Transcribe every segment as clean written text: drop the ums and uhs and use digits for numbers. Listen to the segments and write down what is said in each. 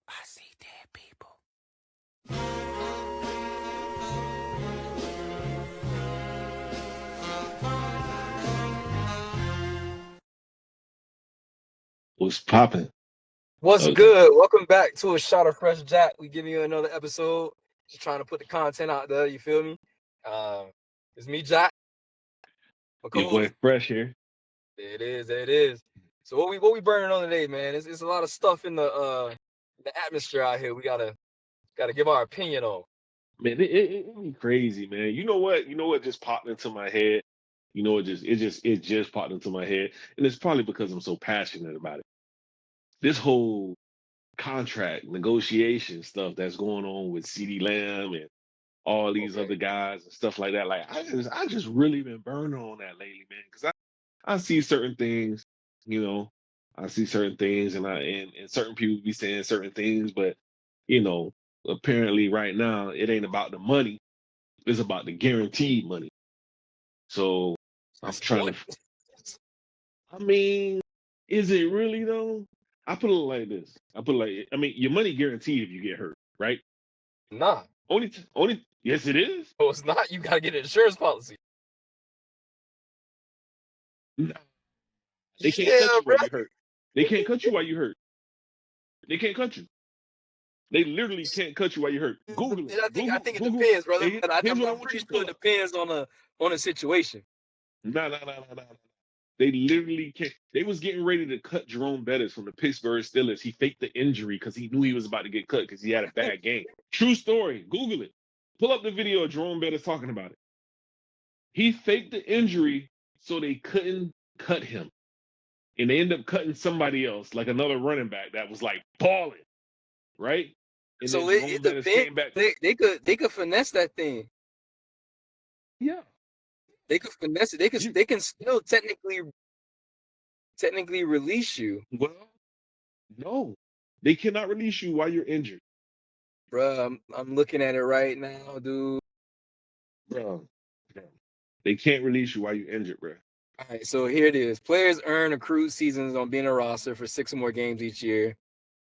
I see dead people. What's popping? What's Okay. good? Welcome back to a shot of fresh Jack. We giving you another episode. Just trying to put the content out there. You feel me? Uh, it's me, Jack. My Your boy co-host. Fresh here. There it is. There it is. So what we burning on today, man? It's a lot of stuff in the atmosphere out here. We gotta give our opinion on. Man, it be crazy, man. You know what? You know what just popped into my head? You know, it just popped into my head. And it's probably because I'm so passionate about it. This whole contract negotiation stuff that's going on with CD Lamb and all these Okay. other guys and stuff like that. Like I just really been burning on that lately, man. Because I see certain things, you know, I see certain things and certain people be saying certain things, but you know, apparently right now it ain't about the money, it's about the guaranteed money. So I'm That's the trying point. to I mean, is it really though? I put it like this. I put it like I mean, your money guaranteed if you get hurt, right? Nah. Only yes it is. No, it's not. You gotta get an insurance policy. Nah, they can't cut Yeah, you bro. while you hurt. They can't cut you while you hurt. They can't cut you. They literally can't cut you while you hurt. Google it. I think it Google. depends, brother. Hey, But here's what I I'm want you pretty to sure pull it up. depends on the situation. Nah. They literally can't. They was getting ready to cut Jerome Bettis from the Pittsburgh Steelers. He faked the injury because he knew he was about to get cut because he had a bad game. True story. Google it. Pull up the video of Jerome Bettis talking about it. He faked the injury so they couldn't cut him. And they end up cutting somebody else, like another running back that was like balling, right? And then So Jerome it Bettis depends. came back. They could finesse that thing. Yeah. They could finesse it. You They can still technically release you, well, no. They cannot release you while you're injured. bro. I'm looking at it right now, dude. Bro. They can't release you while you're injured, bro. All right, so here it is. Players earn accrued seasons on being a roster for 6 or more games each year.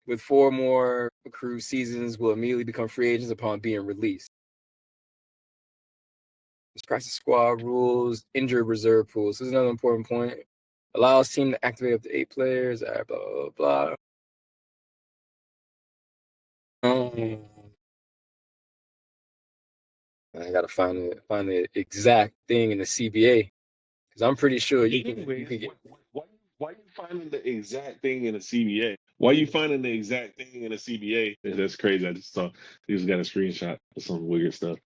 With 4 more accrued seasons, will immediately become free agents upon being released. This practice squad rules, injured reserve pools. This is another important point. Allows team to activate up to 8 players. Blah blah blah. I gotta find the exact thing in the CBA because I'm pretty sure you can Anyways, get. why you finding the exact thing in the CBA? Why you finding the exact thing in the CBA? That's crazy. I just saw he just got a screenshot of some weird stuff.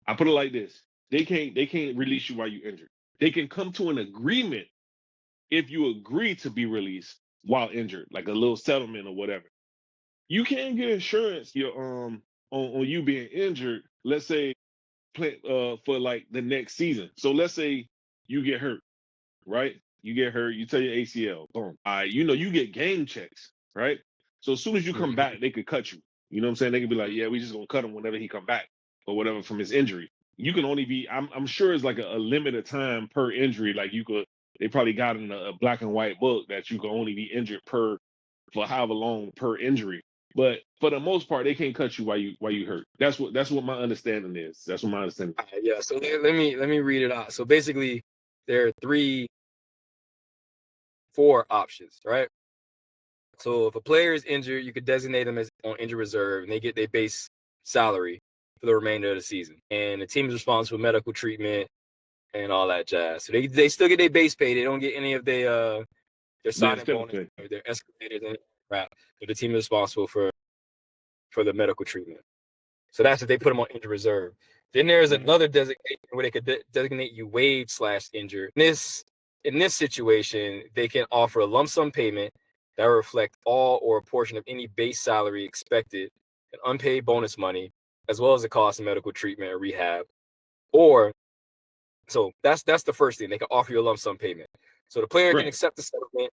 I put it like this: they can't release you while you're injured. They can come to an agreement if you agree to be released while injured, like a little settlement or whatever. You can't get insurance on you being injured. Let's say for like the next season. So let's say you get hurt, right? You get hurt, you tear your ACL, boom. You know, you get game checks, right? So as soon as you come back, they could cut you. You know what I'm saying? They could be like, yeah, we just gonna cut him whenever he come back or whatever from his injury. You can only be, I'm sure it's like a limited time per injury. Like you could, they probably got in a black and white book that you can only be injured for however long per injury. But for the most part, they can't cut you while you hurt. That's what my understanding is. That's what my understanding. Yeah, so let me read it out. So basically, there are 4 options, right? So if a player is injured, you could designate them as on injured reserve, and they get their base salary for the remainder of the season. And the team is responsible for medical treatment and all that jazz. So they still get their base pay. They don't get any of their Yeah, signing still bonus good. or their escalators and crap. But the team is responsible for the medical treatment. So that's if they put them on injured reserve. Then there's another designation where they could designate you waived/injured. In this situation, they can offer a lump sum payment that will reflect all or a portion of any base salary expected and unpaid bonus money, as well as the cost of medical treatment or rehab. Or so that's the first thing. They can offer you a lump sum payment. So the player can Right. accept the settlement,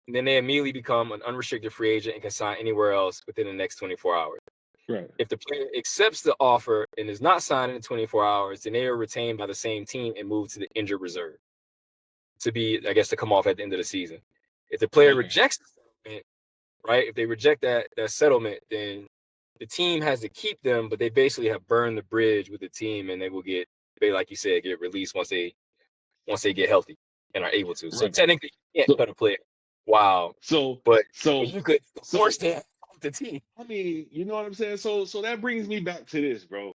and then they immediately become an unrestricted free agent and can sign anywhere else within the next 24 hours. Right. If the player accepts the offer and is not signed in 24 hours, then they are retained by the same team and moved to the injured reserve to be, I guess, to come off at the end of the season. If the player Okay. rejects the settlement, right? If they reject that settlement, then the team has to keep them, but they basically have burned the bridge with the team, and they will like you said, get released once they get healthy and are able to. So Right. technically, you can't So cut a player. Wow. so But so you could so force that off the team. I mean, you know what I'm saying? So that brings me back to this, bro.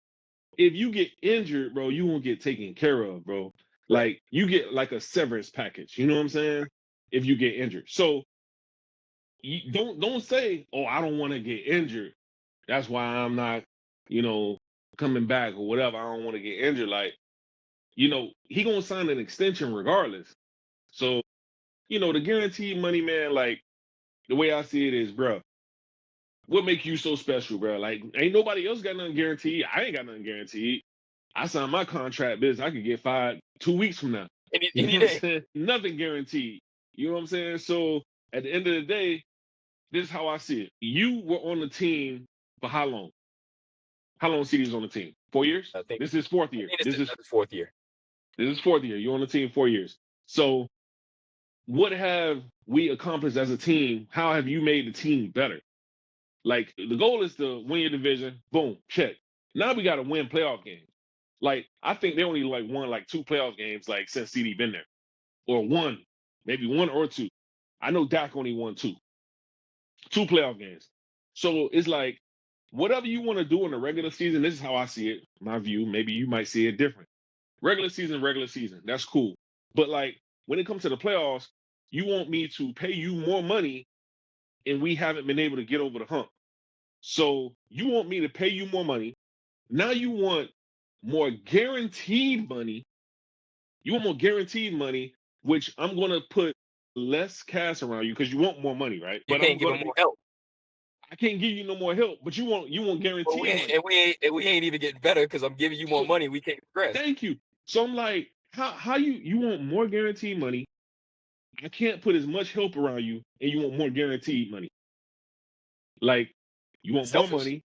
If you get injured, bro, you won't get taken care of, bro. Right. Like you get like a severance package. You know what I'm saying? If you get injured. So you don't say, "Oh, I don't want to get injured. That's why I'm not, you know, coming back or whatever. I don't want to get injured." Like, you know, he gonna sign an extension regardless. So, you know, the guaranteed money, man, like the way I see it is, bro, what make you so special, bro? Like, ain't nobody else got nothing guaranteed. I ain't got nothing guaranteed. I signed my contract, biz. I could get fired 2 weeks from now. You Any know what I'm day. saying? Nothing guaranteed. You know what I'm saying? So at the end of the day, this is how I see it. You were on the team for how long? How long CD was on the team? 4 years? I think This is fourth year. it's the fourth year. This is fourth year. You're on the team 4 years. So what have we accomplished as a team? How have you made the team better? Like the goal is to win your division. Boom, check. Now we got to win playoff games. Like I think they only like won like 2 playoff games like since CD been there, or one, maybe 1 or 2. I know Dak only won 2 playoff games. So it's like whatever you want to do in the regular season. This is how I see it. My view. Maybe you might see it different. Regular season. That's cool. But like when it comes to the playoffs, you want me to pay you more money, and we haven't been able to get over the hump. So you want me to pay you more money. Now you want more guaranteed money. You want more guaranteed money, which I'm going to put less cash around you because you want more money, right? You But can't give them more help. I can't give you no more help, but you want guaranteed But money. we ain't even getting better because I'm giving you more money. We can't progress. Thank you. So I'm like, how you want more guaranteed money? I can't put as much help around you, and you want more guaranteed money. Like you want Selfish. more money.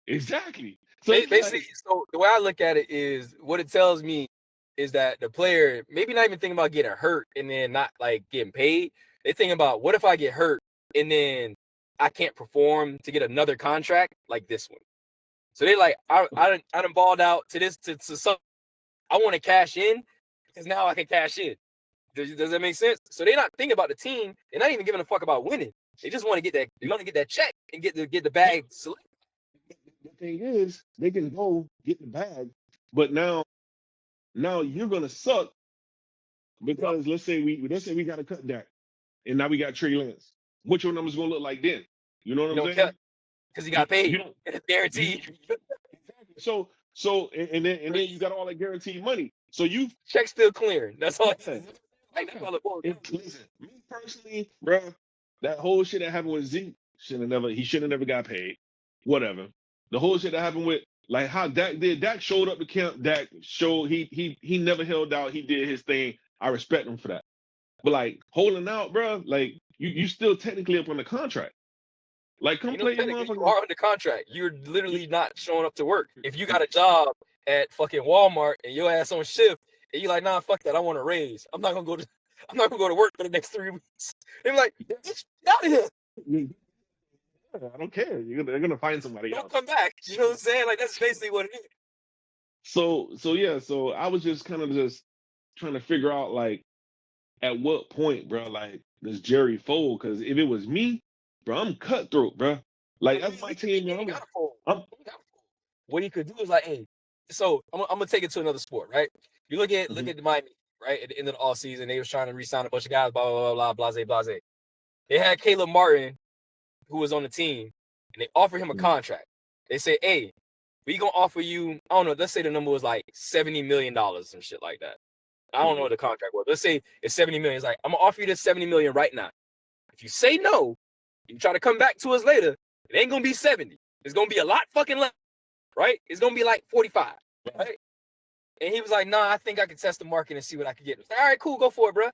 Exactly. So basically, so the way I look at it is what it tells me is that the player maybe not even thinking about getting hurt and then not like getting paid. They thinking about what if I get hurt and then I can't perform to get another contract like this one. So they like I done balled out to this to some. I want to cash in because now I can cash in. Does that make sense? So they're not thinking about the team. They're not even giving a fuck about winning. They just want to get that. They want to get that check and get the bag selected. The thing is, they can go get the bag, but now you're gonna suck because let's say we got to cut Dak, and now we got Trey Lance. What your numbers gonna look like then? You know what I'm saying? Because he got paid. You don't It's guaranteed. Exactly. So and then you got all that guaranteed money. So you check still clearing. That's all. Yeah. Like that's all it was. Listen, me personally, bro, that whole shit that happened with Zeke should have never got paid. Whatever. The whole shit that happened with like how Dak showed up to camp. Dak showed he never held out. He did his thing. I respect him for that. But like holding out, bro, like you still technically up on the contract. Like come play your motherfucker. You are under contract. You're literally not showing up to work. If you got a job at fucking Walmart and your ass on shift and you're like, nah, fuck that. I want a raise. I'm not gonna go to work for the next 3 weeks. They're like, get out of here. I don't care. They're gonna find somebody else. Don't come back. You know what I'm saying? Like that's basically what it is. So yeah. So I was just kind of just trying to figure out like at what point, bro, like does Jerry fold? Because if it was me, bro, I'm cutthroat, bro. Like that's my team. What he could do is like, hey, so I'm gonna take it to another sport, right? You look at Miami, right? At the end of the all season, they was trying to re-sign a bunch of guys, blah blah blah, blase. They had Caleb Martin, who was on the team, and they offered him a contract. They say, hey, we gonna offer you, I don't know, let's say the number was like $70 million, some shit like that. I don't know what the contract was. Let's say it's 70 million. It's like, I'm gonna offer you this 70 million right now. If you say no, you try to come back to us later, it ain't gonna be 70. It's gonna be a lot fucking less, right? It's gonna be like 45, right? And he was like, nah, I think I can test the market and see what I can get. Like, all right, cool, go for it, bro.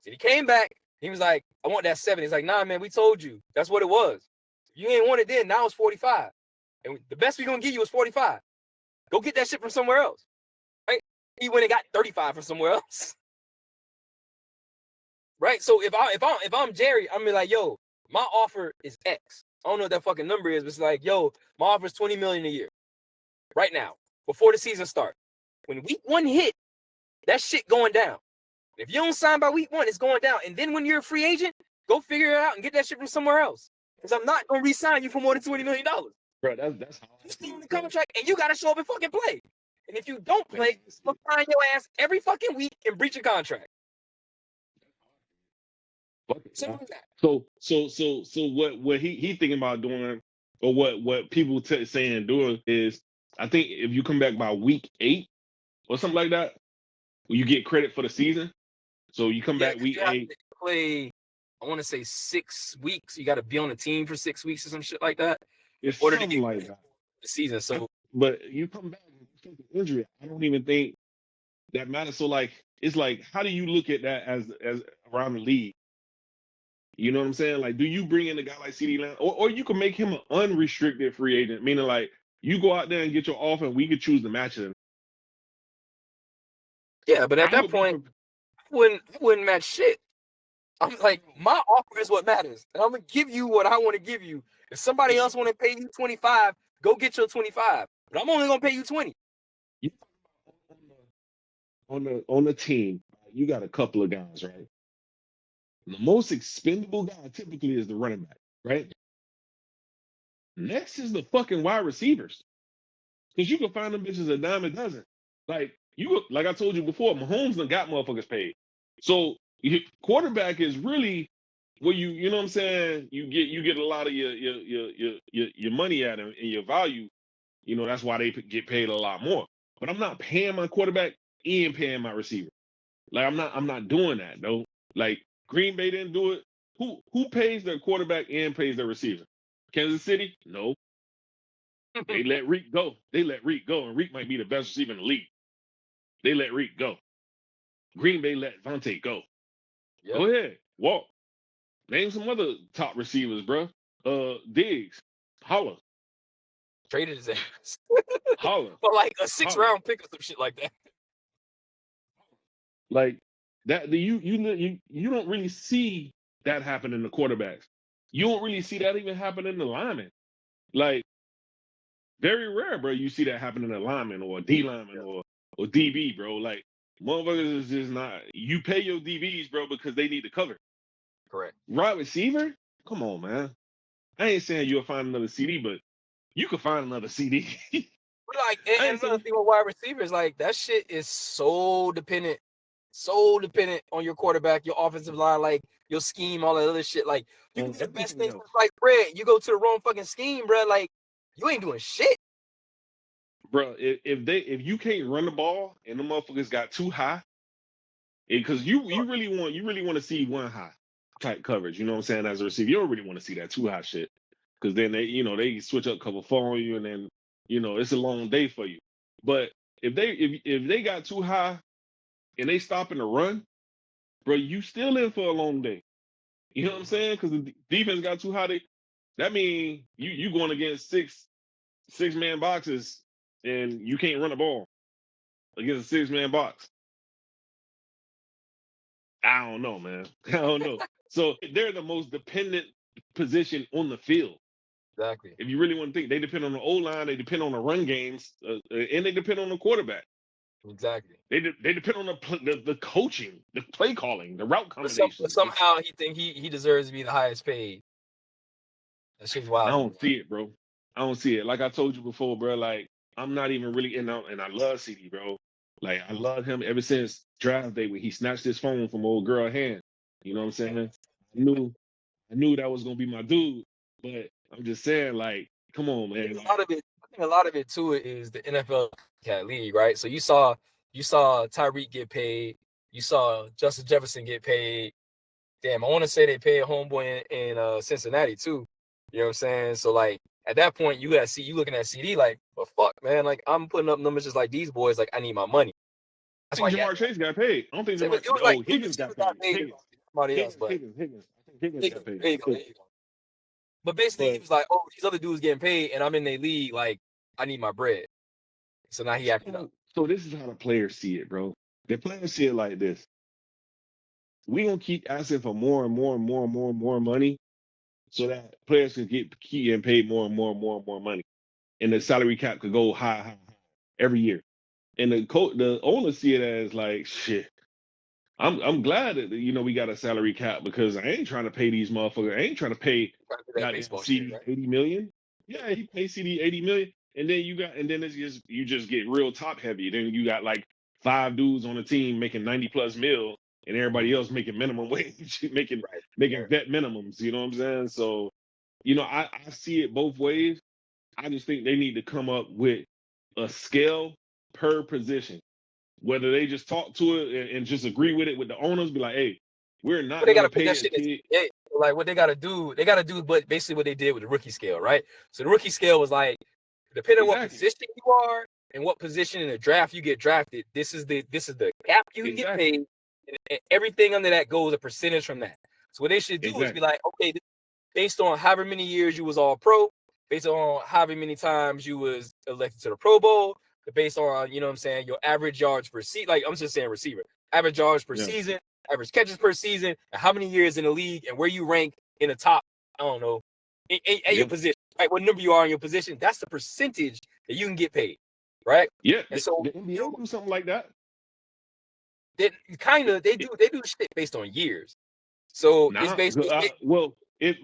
So he came back. He was like, I want that 70. He's like, nah, man, we told you. That's what it was. You ain't want it then. Now it's 45. And the best we're gonna give you is 45. Go get that shit from somewhere else. Right? He went and got 35 from somewhere else. Right? So if I'm Jerry, I'm be like, yo, my offer is X. I don't know what that fucking number is, but it's like, yo, my offer is $20 million a year right now before the season starts. When week 1 hit, that shit going down. If you don't sign by week 1, it's going down. And then when you're a free agent, go figure it out and get that shit from somewhere else. Because I'm not gonna re-sign you for more than $20 million. Bro, that's how you stay on the contract and you gotta show up and fucking play. And if you don't play, you'll find your ass every fucking week and breach your contract. So what he thinking about doing, or what people saying doing is, I think if you come back by week 8 or something like that, you get credit for the season. So you come back week 8. Play, I want to say 6 weeks. You got to be on the team for 6 weeks or some shit like that. It's something like that. The season. So, but you come back with an injury. I don't even think that matters. So like, it's like, how do you look at that as around the league? You know what I'm saying? Like, do you bring in a guy like CeeDee Lamb, or you can make him an unrestricted free agent, meaning like you go out there and get your offer, and we could choose the matches. Yeah, but at that point, I wouldn't match shit. I'm like, my offer is what matters, and I'm gonna give you what I want to give you. If somebody else want to pay you 25, go get your 25. But I'm only gonna pay you 20. On the team, you got a couple of guys, right? The most expendable guy typically is the running back, right? Next is the fucking wide receivers, because you can find them bitches a dime a dozen. Like I told you before, Mahomes done got motherfuckers paid. So quarterback is really where you know what I'm saying. You get a lot of your money at him and your value. You know, that's why they get paid a lot more. But I'm not paying my quarterback and paying my receiver. Like I'm not doing that though. Like Green Bay didn't do it. Who pays their quarterback and pays their receiver? Kansas City? No. They let Reek go. And Reek might be the best receiver in the league. They let Reek go. Green Bay let Vontae go. Yep. Go ahead, walk. Name some other top receivers, bro. Diggs, Holler. Traded his ass. Holler. But like a 6th-round pick or some shit like that. Like that, you don't really see that happen in the quarterbacks. You don't really see that even happen in the linemen. Like, very rare, bro. You see that happen in a lineman or a D lineman or DB, bro. Like, motherfuckers is just not. You pay your DBs, bro, because they need to cover. Correct. Wide receiver? Come on, man. I ain't saying you'll find another CD, but you could find another CD. But like, and another thing with wide receivers, like that shit is so dependent on your quarterback, your offensive line, like your scheme, all that other shit. Like, you can do the best things like bread. You go to the wrong fucking scheme, bro. Like, you ain't doing shit. Bro, if you can't run the ball and the motherfuckers got too high, because you really want to see one high type coverage, you know what I'm saying, as a receiver. You don't really want to see that too high shit. Because then they switch up cover four on you, and then it's a long day for you. But if they got too high and they stopping the run, bro, you still in for a long day. You know what I'm saying? Because the defense got too high. That mean you going against six-man boxes and you can't run the ball against a 6-man box. I don't know, man. I don't know. So they're the most dependent position on the field. Exactly. If you really want to think, they depend on the O-line, they depend on the run games, and they depend on the quarterback. Exactly. They depend on the coaching, the play calling, the route combinations. Somehow he think he deserves to be the highest paid. That shit's wild. I don't see it, bro. I don't see it. Like I told you before, bro. Like, I'm not even really in out, and I love CD, bro. Like, I love him ever since draft day when he snatched his phone from old girl hand. You know what I'm saying? I knew that was gonna be my dude, but I'm just saying, like, come on, man. I think a lot of it too is the NFL cat league, right? So you saw Tyreek get paid, you saw Justin Jefferson get paid. Damn, I want to say they paid homeboy in Cincinnati too. You know what I'm saying? So like at that point, you looking at CD like, well, fuck, man. Like, I'm putting up numbers just like these boys. Like, I need my money. That's why Jamar Chase got paid. I don't think Higgins got paid. Somebody else, but Higgins got paid. There you go. But basically, he was like, "Oh, these other dudes getting paid, and I'm in their league. Like, I need my bread." So now he acting up. So this is how the players see it, bro. The players see it like this: we gonna keep asking for more and more and more and more and more money, so that players could keep getting paid more and more and more and more money, and the salary cap could go high every year. And the owners see it as like shit. I'm glad that we got a salary cap because I ain't trying to pay these motherfuckers. I ain't trying to pay That goddamn baseball shit, CD right? 80 million. Yeah, he pays CD 80 million, and then it's just you just get real top heavy. Then you got like 5 dudes on the team making 90 plus mil, and everybody else making minimum wage, making Right. vet minimums. You know what I'm saying? So, I see it both ways. I just think they need to come up with a scale per position. Whether they just talk to it and just agree with it with the owners, be like, hey, we're But not they gonna gotta put pay that a shit in kid. CBA. Like what they gotta do, but basically what they did with the rookie scale, right? So the rookie scale was like, depending on what Exactly. position you are and what position in the draft you get drafted, this is the cap you can get paid, and everything under that goes a percentage from that. So what they should do is be like, okay, based on however many years you was all pro, based on however many times you was elected to the Pro Bowl, based on, you know what I'm saying, your average yards per season, like I'm just saying receiver, average yards per season, average catches per season, and how many years in the league and where you rank in the top, I don't know, at your position, right? What number you are in your position, that's the percentage that you can get paid, right? Yeah, And so the NBA do something like that. they do shit based on years. So it's basically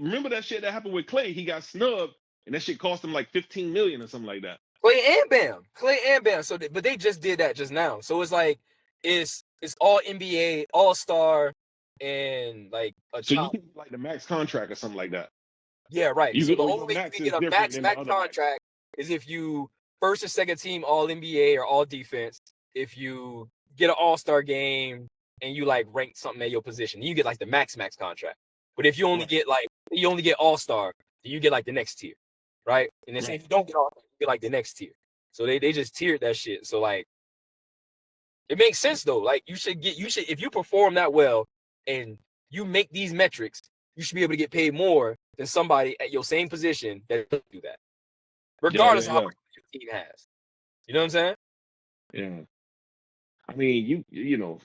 remember that shit that happened with Clay? He got snubbed, and that shit cost him like 15 million or something like that. Clay and Bam. So, but they just did that just now. So it's like it's all NBA, All Star, and like a So top. you can like the max contract or something like that. Yeah, right. So the only way max you can is get a different max than the other contract is if you first or second team All NBA or All Defense. If you get an All Star game and you like rank something at your position, you get like the max contract. But if you only get All Star, you get like the next tier, right? And then if you don't get All Star, you get like the next tier. So they just tiered that shit. So like it makes sense though. Like you should if you perform that well and you make these metrics, you should be able to get paid more than somebody at your same position that doesn't do that. Regardless of how much your team has. You know what I'm saying? Yeah. I mean,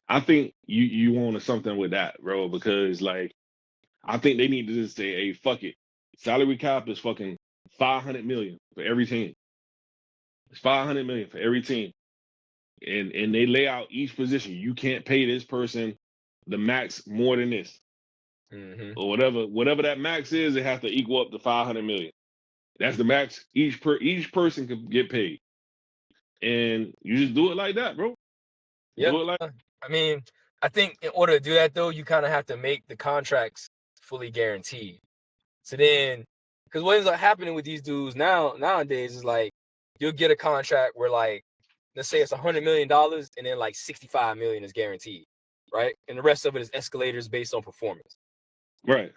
I think you wanted something with that, bro, because like I think they need to just say, hey, fuck it. Salary cap is fucking 500 million for every team. It's 500 million for every team. And they lay out each position. You can't pay this person the max more than this. Or whatever that max is, it has to equal up to 500 million. That's the max each person could get paid. And you just do it like that, bro. Yeah. Do it like I mean, I think in order to do that though, you kind of have to make the contracts fully guaranteed. So then, because what ends up happening with these dudes nowadays is like you'll get a contract where like let's say it's $100 million and then like 65 million is guaranteed, right? And the rest of it is escalators based on performance. Right.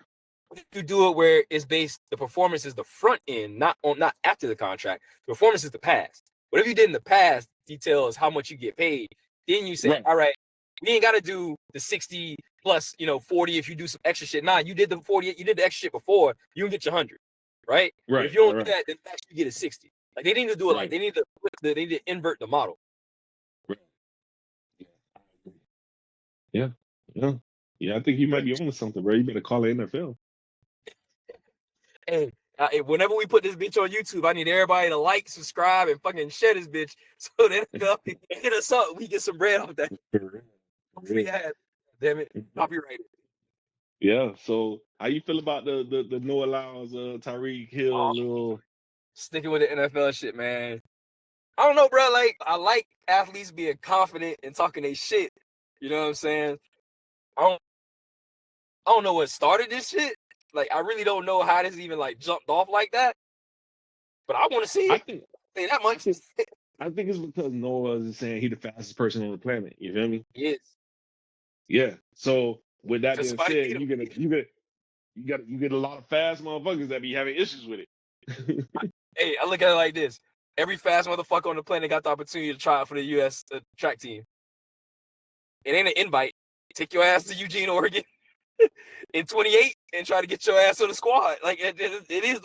If you do it where it's based, the performance is the front end, not after the contract. The performance is the past. Whatever you did in the past details how much you get paid. Then you say, all right, we ain't got to do the 60 plus, 40 if you do some extra shit. Nah, you did the 40, you did the extra shit before, you can get your 100, right? But if you don't do that, then you get a 60. Like they need to do it like they need to invert the model. Yeah. I think you might be on to something, bro. You better call the NFL. Hey, whenever we put this bitch on YouTube, I need everybody to like, subscribe, and fucking share this bitch so that hit us up. We get some bread off that. Free ad, damn it, copyrighted. Yeah. So, how you feel about the no allows Tyreek Hill little sticking with the NFL shit, man? I don't know, bro. Like I like athletes being confident and talking their shit. You know what I'm saying? I don't know what started this shit. Like I really don't know how this even like jumped off like that. But I want to see it. Say that much. I think it's because Noah is saying he's the fastest person on the planet. You feel me? Yes. Yeah. So with that being said, you get a lot of fast motherfuckers that be having issues with it. Hey, I look at it like this: every fast motherfucker on the planet got the opportunity to try out for the U.S. Track team. It ain't an invite. Take your ass to Eugene, Oregon, in 28, and try to get your ass on the squad. Like it is,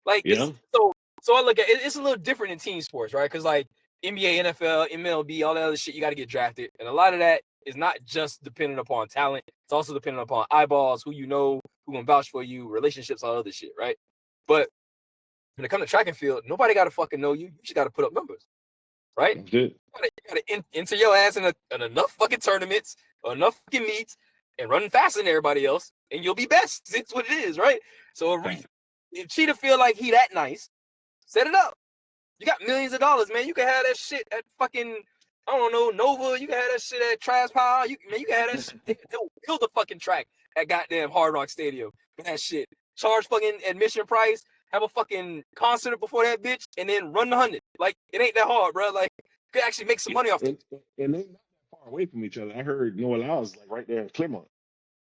like So I look at it, it's a little different in team sports, right? Because like NBA, NFL, MLB, all that other shit, you got to get drafted, and a lot of that is not just dependent upon talent; it's also dependent upon eyeballs, who who gonna vouch for you, relationships, all other shit, right? But when it comes to track and field, nobody gotta fucking know you. You just gotta put up numbers, right? That's it. You gotta enter your ass in enough fucking tournaments, or enough fucking meets, and running faster than everybody else, and you'll be best. It's what it is, right? So if Cheetah feel like he that nice, set it up. You got millions of dollars, man. You can have that shit at fucking, I don't know, Nova. You can have that shit at Trash Power. You can have that shit. They'll build the fucking track at goddamn Hard Rock Stadium for that shit. Charge fucking admission price. Have a fucking concert before that bitch, and then run the 100. Like, it ain't that hard, bro. Like, you could actually make some money off it. And they not that far away from each other. I heard Noah Lyles like right there in Claremont.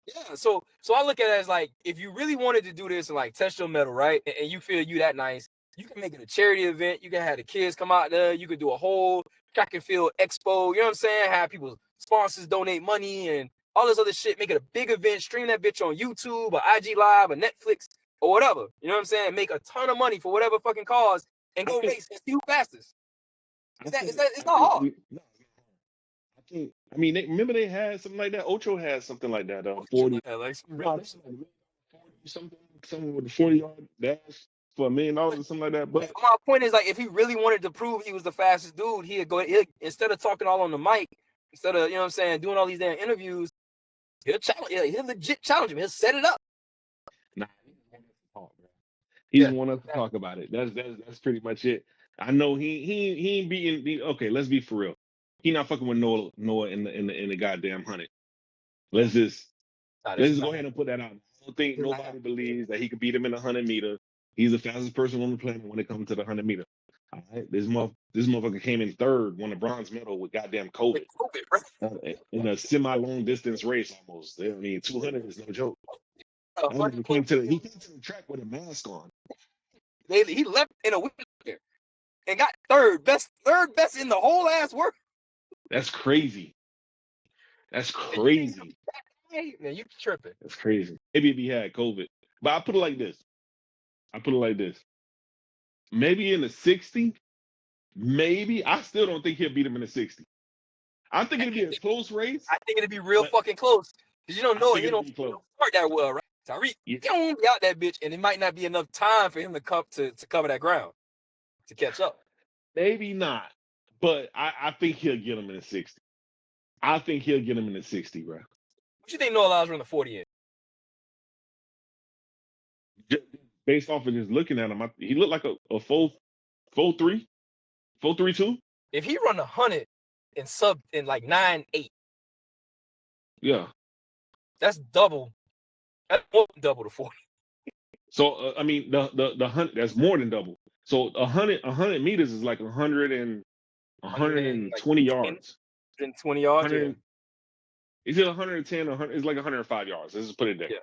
Yeah, so I look at it as like, if you really wanted to do this and like test your metal, right, and you feel you that nice, you can make it a charity event. You can have the kids come out there. You could do a whole track and field expo. You know what I'm saying? Have people, sponsors donate money and all this other shit. Make it a big event. Stream that bitch on YouTube or IG Live or Netflix or whatever. You know what I'm saying? Make a ton of money for whatever fucking cause and go race and see who fastest. It's not hard. I mean, remember they had something like that. Ocho had something like that. 40, something with the 40-yard dash for $1 million or something like that. But my point is, like, if he really wanted to prove he was the fastest dude, he'd instead of talking all on the mic, instead of, you know what I'm saying, doing all these damn interviews, he'll legit challenge him. He'll set it up. Nah, he didn't want us to talk about it. That's pretty much it. I know he ain't beating. Okay, let's be for real. He not fucking with Noah in the goddamn 100. Let's just go ahead and put that out. I don't think nobody believes that he could beat him in the 100-meter. He's the fastest person on the planet when it comes to the 100-meter. All right, this motherfucker came in third, won a bronze medal with goddamn COVID in a semi-long distance race almost. I mean, 200 is no joke. He came to the track with a mask on. He left in a wheelchair and got third best in the whole ass world. That's crazy. That's crazy. Hey, man, you tripping. That's crazy. Maybe if he had COVID. But I put it like this. Maybe in the 60, maybe. I still don't think he'll beat him in the 60. I think it'd be a close race. I think it'd be real fucking close. Because you don't know, he don't start that well, right? Tyreek, he don't be out that bitch, and it might not be enough time for him to cover that ground, to catch up. Maybe not. But I think he'll get him in the 60. I think he'll get him in the 60, bro. What you think Noah Lyles run the 40 in? Based off of just looking at him, he looked like a 4.3, 4.32. If he run 100 in like 9.8, yeah, that's double. That's more than double the 40. So I mean, the 100, that's more than double. So 100 meters is like 120 yards. 120 yards. Is it 110? It's like 105 yards. Let's just put it there. Yeah.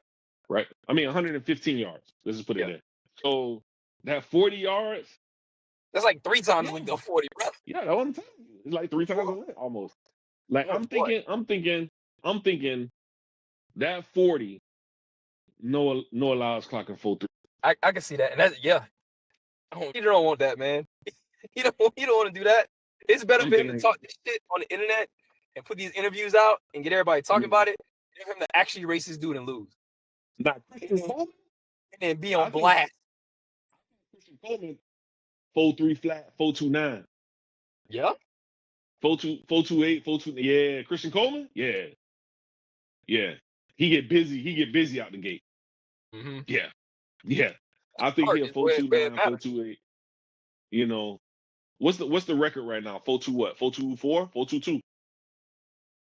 Right. I mean, 115 yards. Let's just put it there. So that 40 yards. That's like 3 times the length of 40, bro. Yeah, that's what I'm telling you. It's like 3 times the length almost. Like I'm thinking that 40. Noah Lyles clocking 4.3. I can see that, and that's he don't want that, man. He don't want to do that. It's better for him to talk this shit on the internet and put these interviews out and get everybody talking about it, than for him to actually race this dude and lose. Not and then be on blast. Christian Coleman 4.3 flat, 4.29. Yeah. 4.28, 4.2. Yeah, Christian Coleman. Yeah. He get busy out the gate. Mm-hmm. Yeah. I think he'll 4.29, 4.28. You know, what's the record right now? 4.2 what? 4.24, 4.22.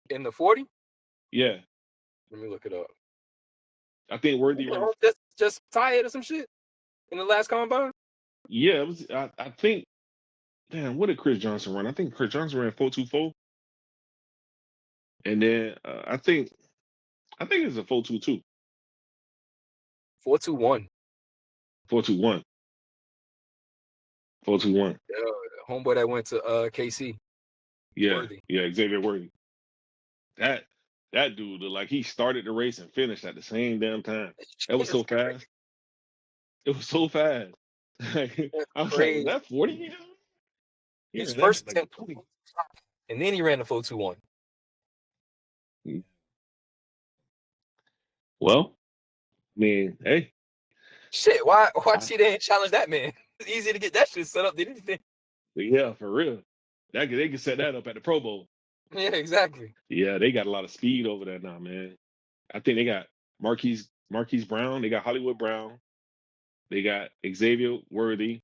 In the 40? Yeah. Let me look it up. I think Worthy just tired or some shit in the last combine. Yeah, it was. I think. Damn, what did Chris Johnson run? I think Chris Johnson ran 4.24, and then I think it's a 4.22. 4.21. 4.21. 4.21. Yeah, homeboy that went to KC. Yeah, Worthy. Yeah, Xavier Worthy. That dude, like he started the race and finished at the same damn time. That was so fast. It was so fast. I was like, is that 40? His first attempt, and then he ran the 4.21. Well, mean, hey, Shit, why she didn't challenge that man? It's easy to get that shit set up, didn't you think? yeah, for real. They can set that up at the Pro Bowl. Yeah, exactly. Yeah, they got a lot of speed over there now, man. I think they got Marquise Brown. They got Hollywood Brown. They got Xavier Worthy.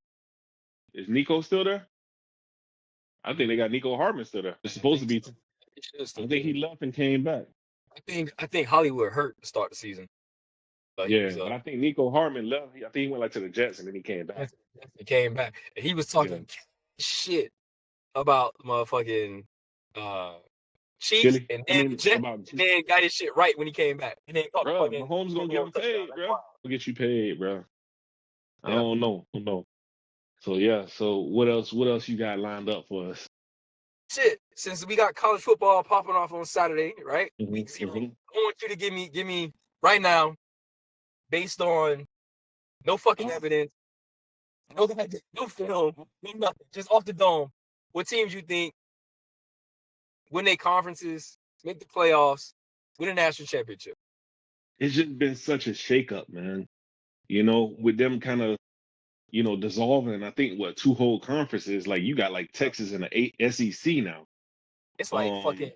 Is Nico still there? I think they got Nico Hardman still there. It's supposed to be. I think he left and came back. I think Hollywood hurt to start the season. But yeah, but I think Nico Hardman left. I think he went like to the Jets and then he came back. He came back. And he was talking shit about motherfucking Chiefs, and then then got his shit right when he came back. And then bro, Mahomes gonna get him paid, bro. We'll get you paid, bro. I don't know. So yeah. So what else you got lined up for us? Shit. Since we got college football popping off on Saturday, right? Week 0. I want you to give me right now, based on no fucking evidence, no film, no nothing, just off the dome. What teams you think win their conferences, make the playoffs, win a national championship? It's just been such a shakeup, man. You know, with them kind of, dissolving. I think 2 whole conferences. Like you got like Texas and the SEC now. It's like fucking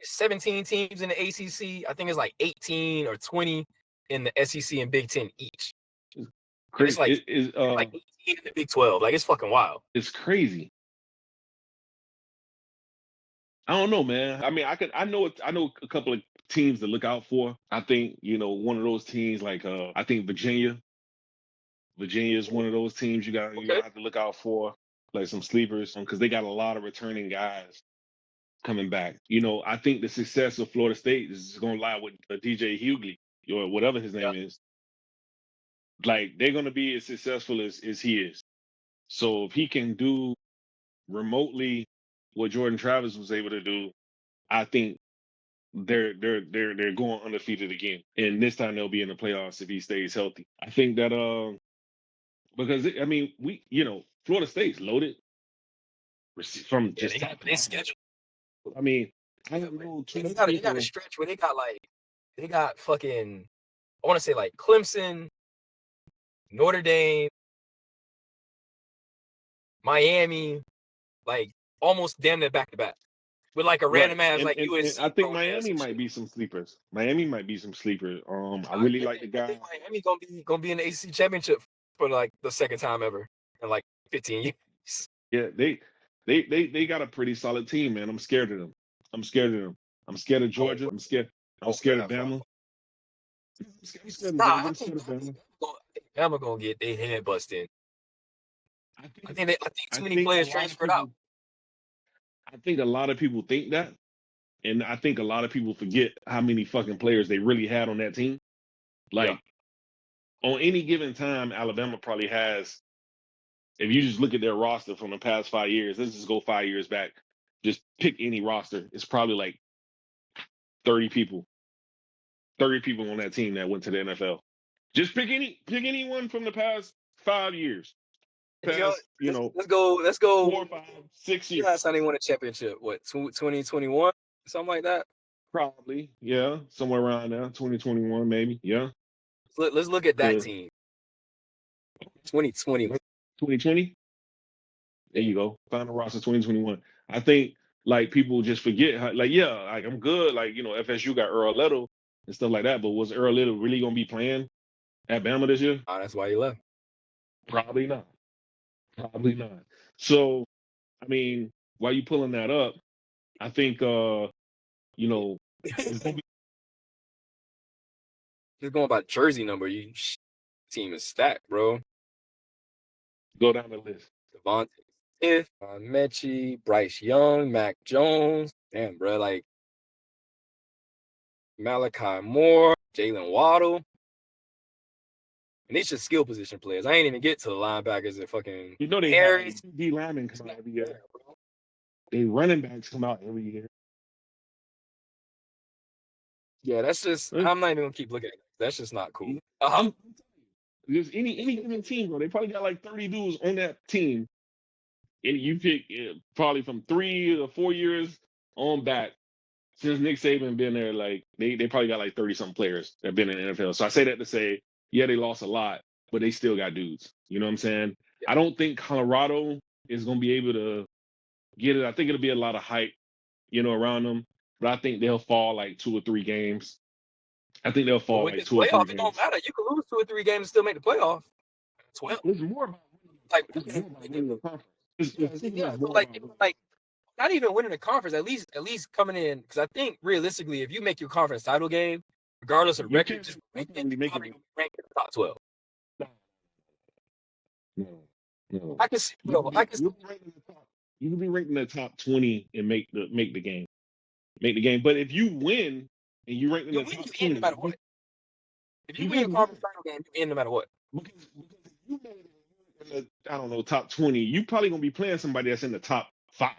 17 teams in the ACC. I think it's like 18 or 20 in the SEC and Big Ten each. It's like like 18 in the Big 12. Like it's fucking wild. It's crazy. I don't know, man. I mean, I know a couple of teams to look out for. I think, one of those teams like I think Virginia. Virginia is one of those teams you got to have to look out for, like some sleepers, because they got a lot of returning guys coming back. I think the success of Florida State is going to lie with DJ Hughley or whatever his name is. Like they're going to be as successful as he is. So if he can do remotely what Jordan Travis was able to do, I think they're going undefeated again, and this time they'll be in the playoffs if he stays healthy. I think that because Florida State's loaded from just they schedule. I mean, I don't know. They got a stretch where they got fucking, I want to say like Clemson, Notre Dame, Miami, like almost damn near back to back. With like a random ass like USC. I think Miami might be some sleepers. I really like the guy. I think Miami gonna be in the ACC championship for like the second time ever in like 15 years. Yeah, they got a pretty solid team, man. I'm scared of them. I'm scared of Georgia. I'm scared of Bama. Bama gonna get their head busted. I think too many players transferred out. I think a lot of people think that, and I think a lot of people forget how many fucking players they really had on that team. Like, on any given time, Alabama probably has, if you just look at their roster from the past 5 years, let's just go 5 years back, just pick any roster. It's probably like 30 people. 30 people on that team that went to the NFL. Just pick anyone from the past 5 years. Let's go 4, 5, 6 years. Last time they won a championship, what, 2021, something like that? Probably, yeah, somewhere around there, 2021 maybe, yeah. Let's look at that team. 2020. There you go. Final roster 2021. I think like people just forget how, like I'm good. Like FSU got Earl Little and stuff like that, but was Earl Little really gonna be playing at Bama this year? That's why he left. Probably not. So, I mean, while you pulling that up, I think it's gonna be just going by jersey number. You team is stacked, bro. Go down the list. Devontae Smith, Mechie, Bryce Young, Mac Jones. Damn, bro, like Malachi Moore, Jalen Waddle. And these just skill position players. I ain't even get to the linebackers and fucking they Harris. D linemen come out every year. They running backs come out every year. Yeah, that's just. I'm not even gonna keep looking at it. That's just not cool. Because any given team, bro, they probably got like 30 dudes on that team, and you pick probably from 3 or 4 years on back since Nick Saban been there. Like they probably got like 30 something players that have been in the NFL. So I say that to say Yeah, they lost a lot, but they still got dudes. You know what I'm saying? I don't think Colorado is going to be able to get it. I think it'll be a lot of hype, around them. But I think they'll fall like 2 or 3 games. I think they'll But fall with like this 2 or 3 playoff, it don't games. matter. You can lose 2 or 3 games and still make the playoff. 12. It's more about Like, winning the conference. like not even winning the conference. At least coming in, because I think realistically, if you make your conference title game, regardless of record, just ranked in the top 12. No. I can see. You can be ranked in the top 20 and make the game. Make the game. But if you win and you rank in the top 20, no matter what. If you win your conference title game, you win no matter what. Because if you made it in the, I don't know, top 20, you probably gonna be playing somebody that's in the top 5.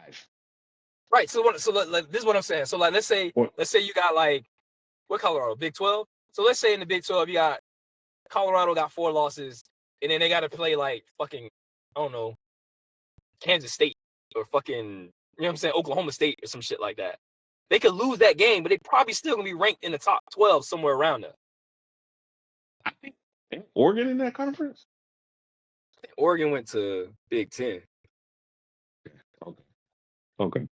Right. So this is what I'm saying. So like, let's say you got like, what Colorado? Big 12. So let's say in the Big 12 you got Colorado got 4 losses, and then they got to play like fucking, I don't know, Kansas State or fucking, you know what I'm saying, Oklahoma State or some shit like that. They could lose that game, but they probably still gonna be ranked in the top 12 somewhere around there. I think Oregon in that conference. Oregon went to Big 10. Okay.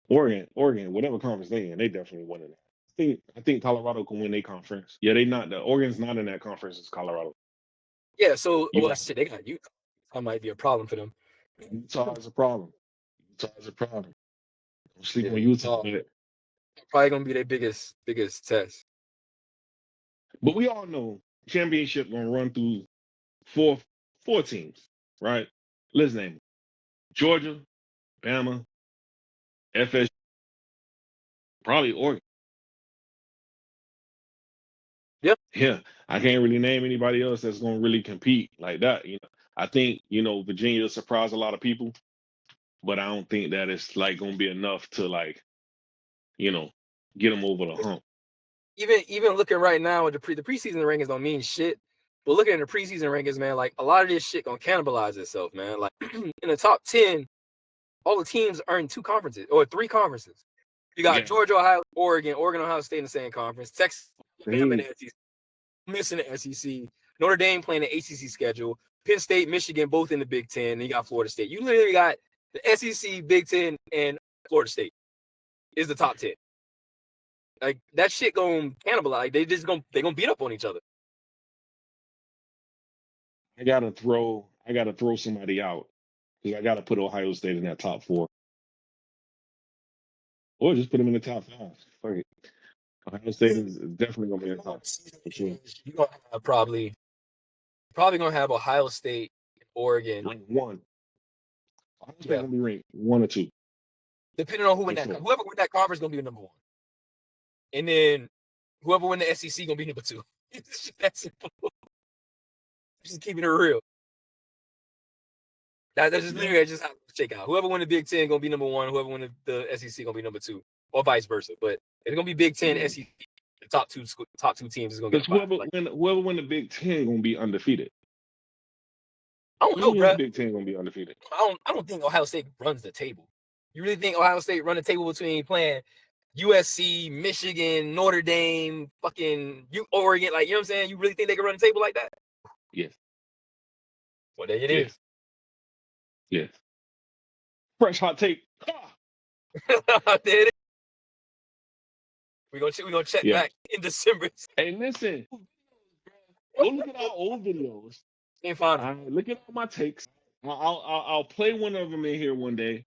Oregon, whatever conference they in, they definitely won it. I think Colorado can win their conference. Yeah, they not. The Oregon's not in that conference. It's Colorado. Yeah, so shit, they got Utah. That might be a problem for them. Utah is a problem. Don't sleep on Utah. Probably gonna be their biggest test. But we all know championship gonna run through four teams, right? Let's name it. Georgia, Bama, FSU, probably Oregon. Yep. Yeah, I can't really name anybody else that's gonna really compete like that. I think Virginia will surprise a lot of people, but I don't think that it's like gonna be enough to like, get them over the hump. Even looking right now at the preseason rankings don't mean shit. But looking at the preseason rankings, man, like a lot of this shit gonna cannibalize itself, man. Like in the top 10, all the teams are in 2 conferences or 3 conferences. You got Georgia, Ohio, Oregon, Ohio State in the same conference, Texas, Alabama in the SEC, missing the SEC, Notre Dame playing the ACC schedule, Penn State, Michigan, both in the Big 10, and you got Florida State. You literally got the SEC, Big 10, and Florida State is the top 10. Like that shit gonna cannibalize. They gonna beat up on each other. I gotta throw somebody out because I gotta put Ohio State in that top 4, or just put them in the top 5. Fuck it. Ohio State is definitely gonna be in the top. For sure. You gonna have probably gonna have Ohio State, Oregon, ranked 1. Ohio State gonna be ranked 1 or 2, depending on whoever win that conference gonna be number 1, and then whoever win the SEC gonna be number 2. That's simple. Just keeping it real. That's just literally just how to check out. Whoever win the Big 10 gonna be number 1. Whoever win the SEC gonna be number 2, or vice versa. But it's gonna be Big 10, SEC. The top two teams is gonna get. Whoever win the Big 10 gonna be undefeated. I don't know, bro. The Big 10 gonna be undefeated. I don't think Ohio State runs the table. You really think Ohio State run the table between playing USC, Michigan, Notre Dame, fucking Oregon? Like, you know what I'm saying? You really think they can run the table like that? Yes. Well, there it is. Yes. Fresh hot take. There it is. We're gonna check back in December. Hey, listen. Go look at our old videos. Look at all my takes. I'll play one of them in here one day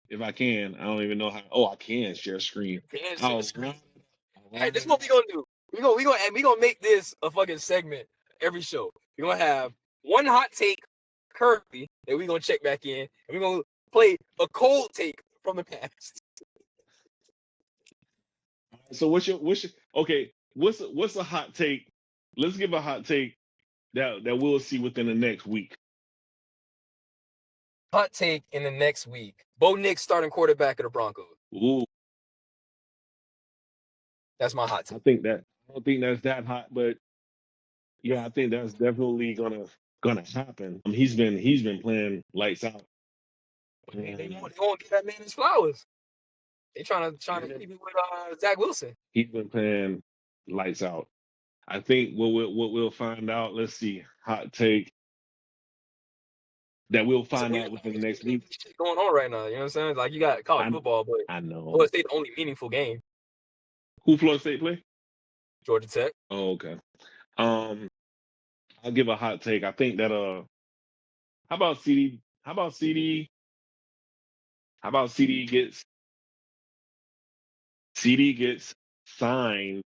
if I can. I don't even know how. Oh, I can share screen. Hey, this is what we gonna do. We gonna make this a fucking segment every show. We're gonna have one hot take currently that we're gonna check back in, and we're gonna play a cold take from the past. So what's a hot take? Let's give a hot take that we'll see within the next week. Hot take in the next week. Bo Nix starting quarterback of the Broncos. Ooh. That's my hot take. I don't think that's that hot, but yeah, I think that's definitely gonna happen. He's been playing lights out. They won't give that man his flowers. They trying to keep it with Zach Wilson. He's been playing lights out. I think what we'll find out. Let's see, hot take that we'll find out within the next week. Shit going on right now. You know what I'm saying? Like you got college football, but I know. Florida State the only meaningful game. Who Florida State play? Georgia Tech. Oh, okay. I'll give a hot take. I think that how about CD? How about CD? How about CD gets signed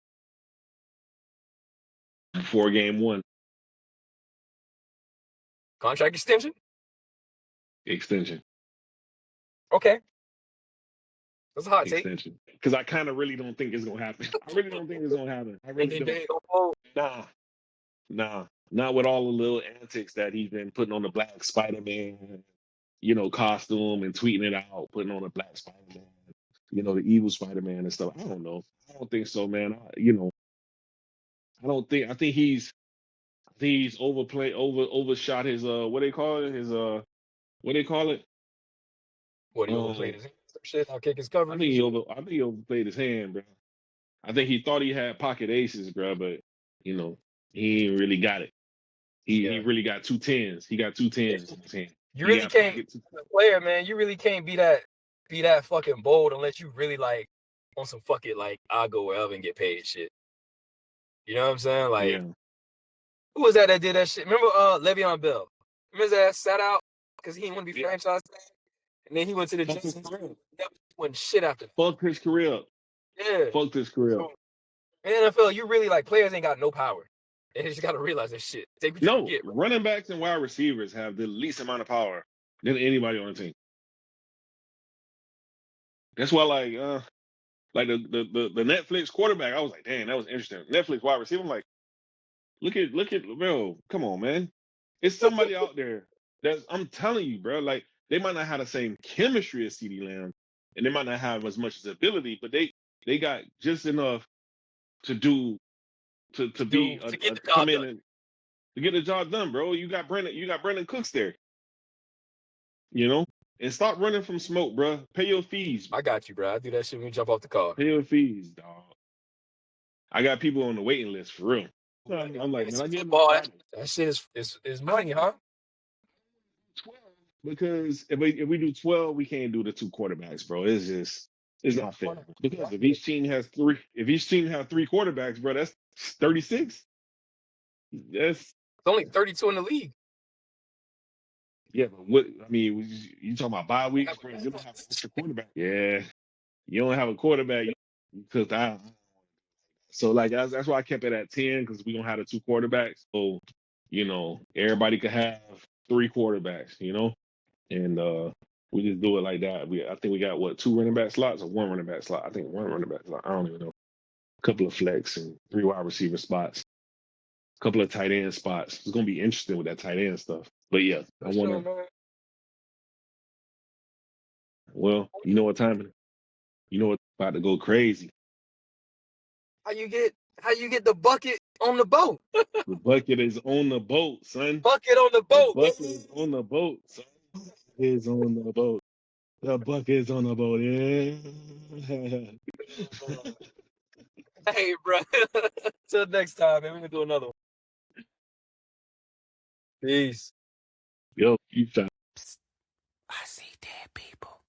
before game 1? Contract extension? Extension. Okay. That's a hot take. Extension. Because I kind of really don't think it's gonna happen. I really don't think it's gonna happen. I really don't. Nah. Not with all the little antics that he's been putting on the Black Spider-Man, costume and tweeting it out, putting on a Black Spider-Man, the evil Spider-Man and stuff. I don't know. I don't think so, man. I think he's overshot his what they call it? What they call it? What he overplayed his shit? I'll kick his coverage. I think he overplayed his hand, bro. I think he thought he had pocket aces, bro, but he ain't really got it. He really got 2 10s. He got 2 10s in his hand. You really can't, as a player, man. You really can't be that fucking bold unless you really like on some fuck it, like I'll go wherever and get paid shit. You know what I'm saying? Like, who was that did that shit? Remember Le'Veon Bell? Remember that sat out because he didn't want to be franchised, and then he went to the Jets. Went shit after. Fuck his career up. Yeah. Fucked his career up. In the NFL, you really like players ain't got no power. They just got to realize that shit. Running backs and wide receivers have the least amount of power than anybody on the team. That's why, like the Netflix quarterback, I was like, damn, that was interesting. Netflix wide receiver, I'm like, look at, bro, come on, man. It's somebody out there I'm telling you, bro, like they might not have the same chemistry as CeeDee Lamb, and they might not have as much as ability, but they got just enough to do to come in and to get the job done, bro. You got Brandon Cooks there. And stop running from smoke, bro. Pay your fees. I got you, bro. I do that shit when we jump off the car. Pay your fees, dog. I got people on the waiting list for real. I'm like, man, I get that shit is money, huh? 12. Because if we do 12, we can't do the 2 quarterbacks, bro. It's not fair. Because if each team have 3 quarterbacks, bro, that's 36. It's only 32 in the league. Yeah, but you talking about bye weeks, bro? You don't have an extra quarterback. Yeah, you don't have a quarterback. You cooked out. So like that's why I kept it at 10 because we don't have the 2 quarterbacks. So everybody could have 3 quarterbacks. And we just do it like that. I think we got 2 running back slots or 1 running back slot. I think 1 running back slot. I don't even know. A couple of flex and 3 wide receiver spots. A couple of tight end spots. It's gonna be interesting with that tight end stuff. But yeah, I want to. Well, you know what time it is. You know what's about to go crazy. How you get the bucket on the boat? The bucket is on the boat, son. Bucket on the boat. The bucket is on the boat, son. Is on the boat. The bucket is on the boat. Yeah. Hey, bro. Till next time, man. We're gonna do another one. Peace. Yo, you try. I see dead people.